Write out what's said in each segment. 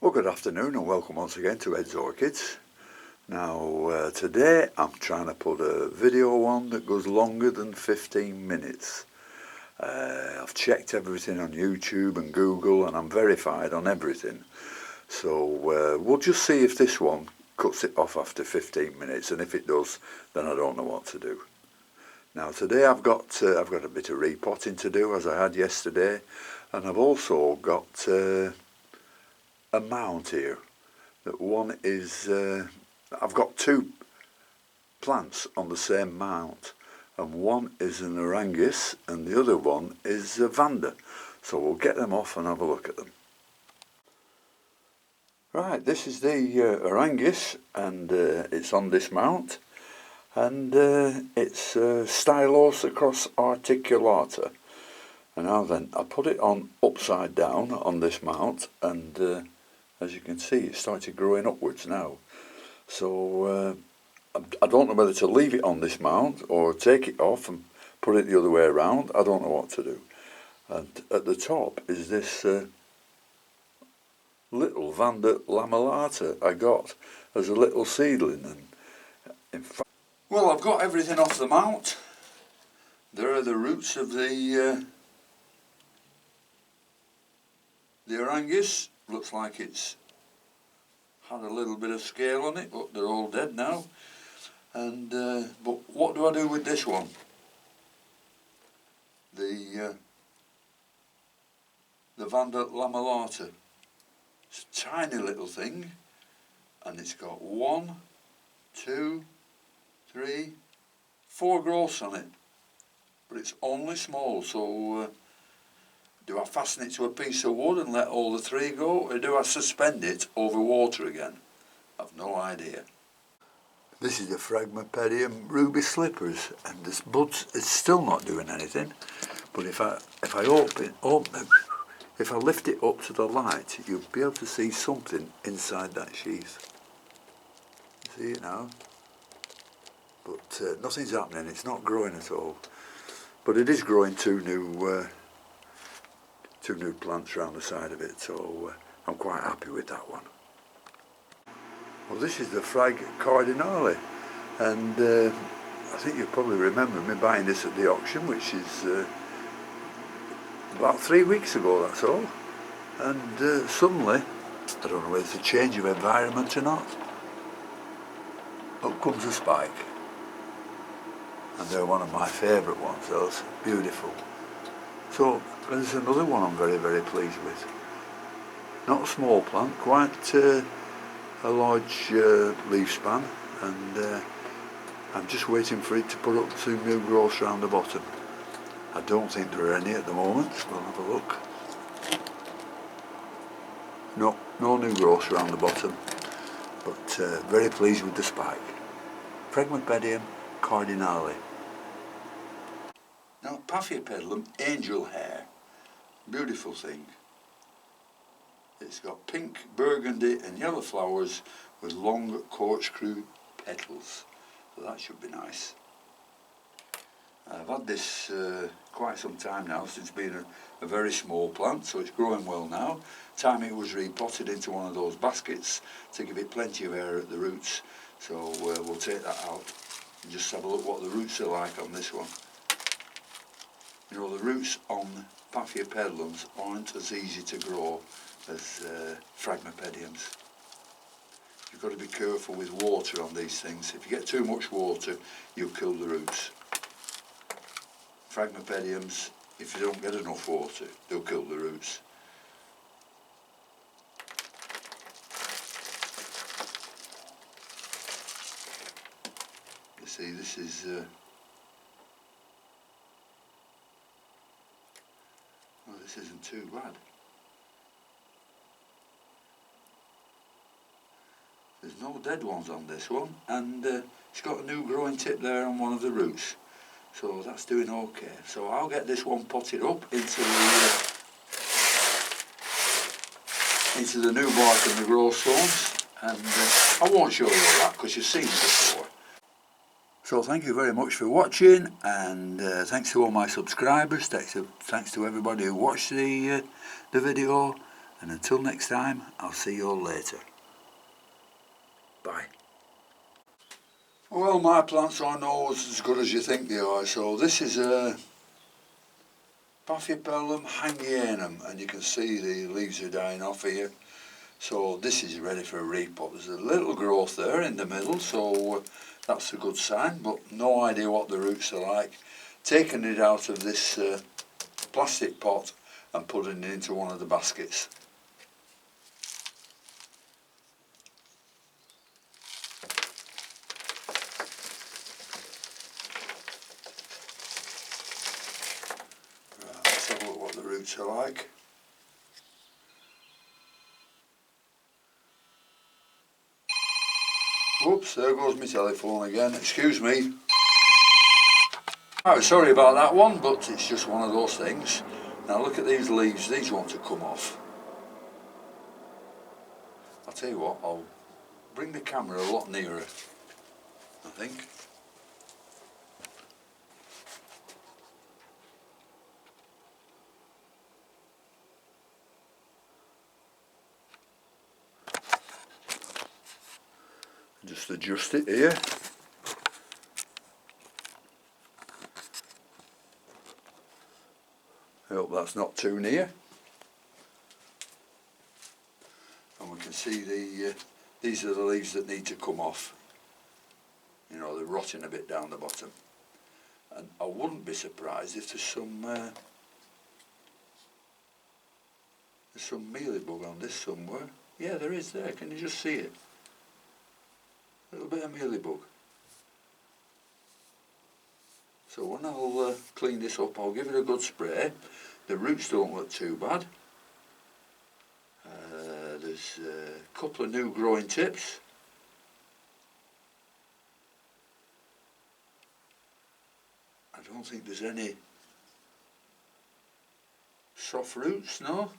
Well, good afternoon and welcome once again to Ed's Orchids. Now today I'm trying to put a video on that goes longer than 15 minutes. I've checked everything on YouTube and Google and I'm verified on everything. So we'll just see if this one cuts it off after 15 minutes, and if it does then I don't know what to do. Now today I've got a bit of repotting to do, as I had yesterday, and I've also got a mount here. That one is, I've got two plants on the same mount, and one is an Arangus and the other one is a Vanda. So we'll get them off and have a look at them. Right, this is the Arangus, and it's on this mount, and it's Stylosacros articulata. And now then, I put it on upside down on this mount, and as you can see, it's started growing upwards now. So I don't know whether to leave it on this mount or take it off and put it the other way around. I don't know what to do. And at the top is this little Vanda lamellata I got as a little seedling. And in fact, well, I've got everything off the mount. There are the roots of the Arangus. Looks like it's had a little bit of scale on it, but they're all dead now. And but what do I do with this one? The Vanda lamellata. It's a tiny little thing, and it's got 1, 2, 3, 4 growths on it, but it's only small. So do I fasten it to a piece of wood and let all the 3 go, or do I suspend it over water again? I've no idea. This is the Phragmipedium ruby slippers, and this buds is still not doing anything. But if I lift it up to the light, you'll be able to see something inside that sheath. See it now? But nothing's happening. It's not growing at all. But it is growing two new plants around the side of it, so I'm quite happy with that one. Well, this is the Frag Cardinale, and I think you probably remember me buying this at the auction, which is about 3 weeks ago, that's all. And suddenly, I don't know whether it's a change of environment or not, up comes a spike. And they're one of my favourite ones, those, beautiful. So there's another one I'm very, very pleased with. Not a small plant, quite a large leaf span, and I'm just waiting for it to put up some new growths around the bottom. I don't think there are any at the moment. We'll have a look. No new growths around the bottom, but very pleased with the spike. Phragmipedium cardinale. Now, Paphiopedilum angel hair, beautiful thing. It's got pink, burgundy and yellow flowers with long corkscrew petals, so that should be nice. I've had this quite some time now, since being a very small plant, so it's growing well now. Time it was repotted into one of those baskets to give it plenty of air at the roots, so we'll take that out and just have a look what the roots are like on this one. You know, the roots on Paphiopedilums aren't as easy to grow as Phragmipediums. You've got to be careful with water on these things. If you get too much water, you'll kill the roots. Phragmipediums, if you don't get enough water, they'll kill the roots. You see, this is well, this isn't too bad. There's no dead ones on this one, and it's got a new growing tip there on one of the roots, so that's doing okay. So I'll get this one potted up into the new bark and the growth stones, and I won't show you all that because you've seen it before. So thank you very much for watching, and thanks to all my subscribers, thanks to everybody who watched the video, And until next time, I'll see you all later. Bye. Well, my plants are not as good as you think they are. So this is a Paphiopellum hangianum, and you can see the leaves are dying off here. So this is ready for a repot. There's a little growth there in the middle, so that's a good sign, but no idea what the roots are like. Taking it out of this plastic pot and putting it into one of the baskets. Right, let's have a look what the roots are like. Whoops, there goes my telephone again, excuse me. Oh, sorry about that one, but it's just one of those things. Now look at these leaves, these want to come off. I'll tell you what, I'll bring the camera a lot nearer, I think. Just adjust it here. I hope that's not too near. And we can see these are the leaves that need to come off. You know, they're rotting a bit down the bottom. And I wouldn't be surprised if there's some mealybug on this somewhere. Yeah, there is there. Can you just see it? A little bit of mealybug. So when I'll clean this up, I'll give it a good spray. The roots don't look too bad. There's a couple of new growing tips. I don't think there's any soft roots, no?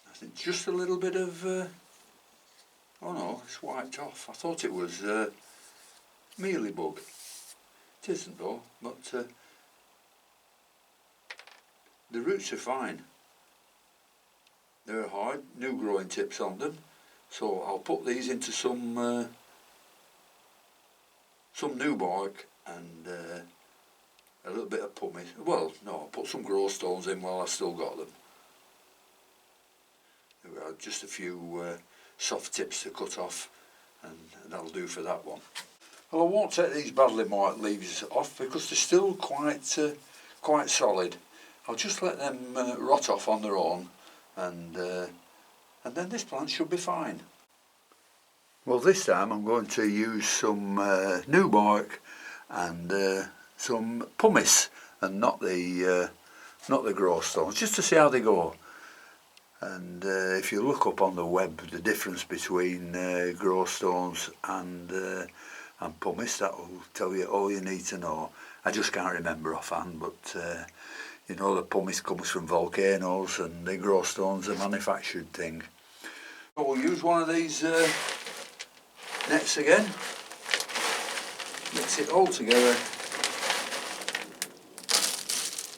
I think just a little bit of, oh no, it's wiped off. I thought it was mealybug. It isn't though, but the roots are fine. They're hard, new growing tips on them. So I'll put these into some new bark and a little bit of pumice. Well, no, I'll put some grow stones in while I've still got them. There we are, just a few soft tips to cut off, and that'll do for that one. Well, I won't take these badly marked leaves off because they're still quite solid. I'll just let them rot off on their own, and then this plant should be fine. Well, this time I'm going to use some new bark and some pumice, and not the grow stones, just to see how they go. And if you look up on the web the difference between grow stones and pumice, that will tell you all you need to know. I just can't remember offhand, but you know, the pumice comes from volcanoes and the grow stones are manufactured thing. So we'll use one of these nets again, mix it all together,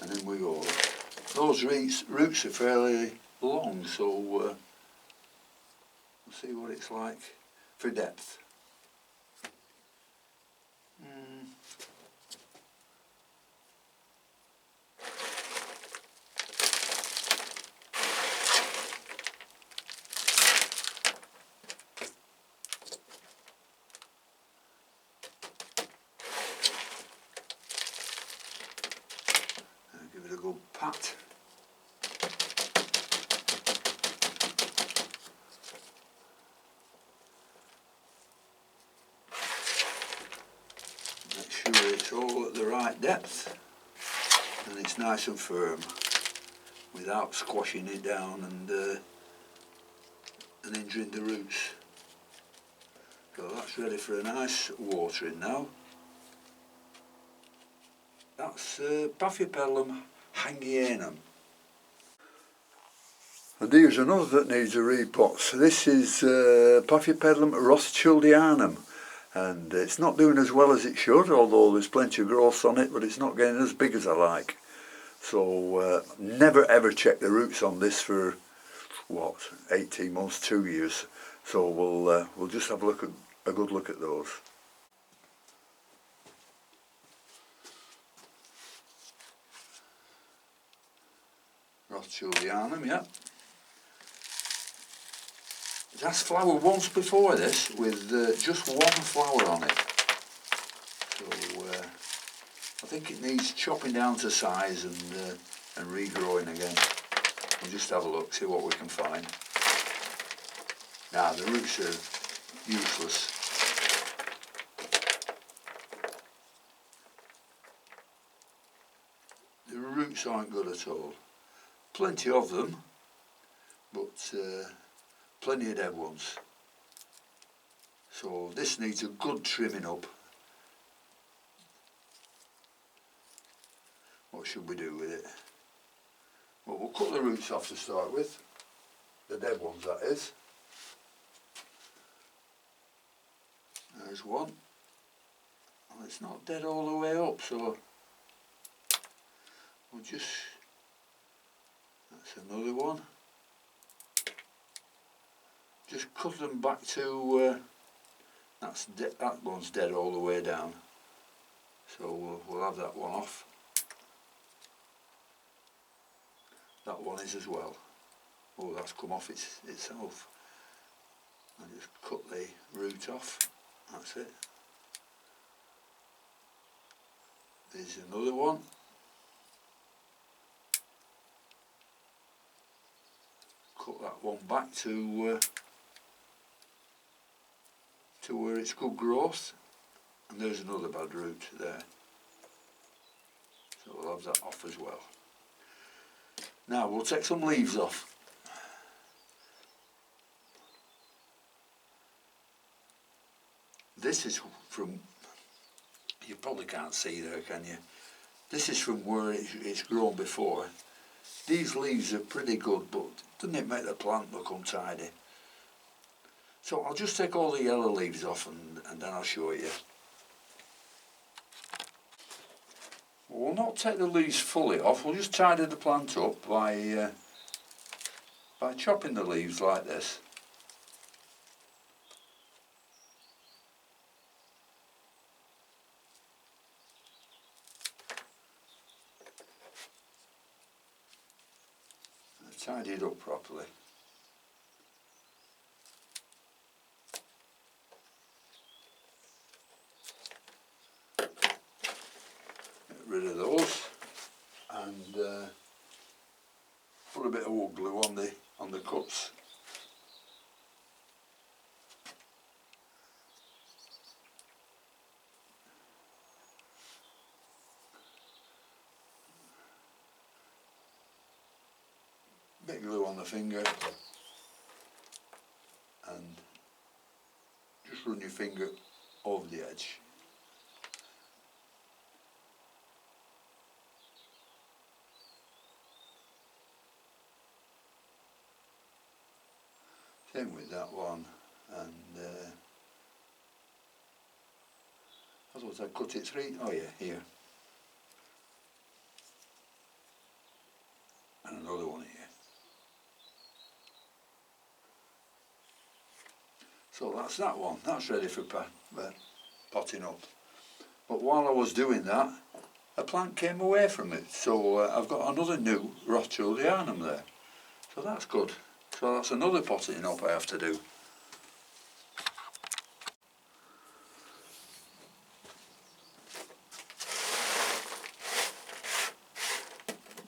and then we go. Those roots are fairly long, so we'll see what it's like for depth. Give it a good pat. Make sure it's all at the right depth and it's nice and firm without squashing it down and injuring the roots. So that's ready for a nice watering now. that's Paphiopedilum hangianum. And here's another that needs a repot. This is Paphiopedilum rothschildianum, and it's not doing as well as it should, although there's plenty of growth on it, but it's not getting as big as I like. So never ever check the roots on this for what, 18 months, 2 years. So we'll just have a good look at those. Rothschildianum, yeah. It has flowered once before this with just one flower on it. So I think it needs chopping down to size and regrowing again. We'll just have a look, see what we can find. Nah, the roots are useless. The roots aren't good at all. Plenty of them, but plenty of dead ones. So this needs a good trimming up. What should we do with it? Well, we'll cut the roots off to start with. The dead ones, that is. There's one. Well, it's not dead all the way up, so we'll just... That's another one. Just cut them back to... that one's dead all the way down. So we'll have that one off. That one is as well. Oh, that's come off itself. I'll just cut the root off. That's it. There's another one. Cut that one back to where it's good growth. And there's another bad root there. So we'll have that off as well. Now we'll take some leaves off. This is from, you probably can't see there, can you? This is from where it's grown before. These leaves are pretty good, but doesn't it make the plant look untidy? So I'll just take all the yellow leaves off and then I'll show you. We'll not take the leaves fully off, we'll just tidy the plant up by chopping the leaves like this. Tidy it up properly. Get rid of those and put a bit of wood glue on the cuts. Bit of glue on the finger and just run your finger over the edge. Same with that one, and I thought I'd cut it three. Oh yeah, here. And another one here. So that's that one, that's ready for potting up. But while I was doing that, a plant came away from it, so I've got another new Rothschildianum there. So that's good. So that's another potting up I have to do.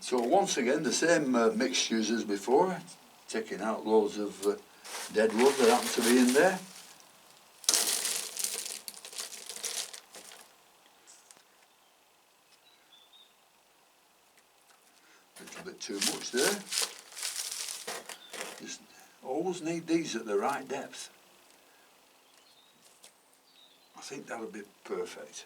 So once again, the same mixtures as before, taking out loads of dead wood that happens to be in there. A little bit too much there. Just always need these at the right depth. I think that'll be perfect.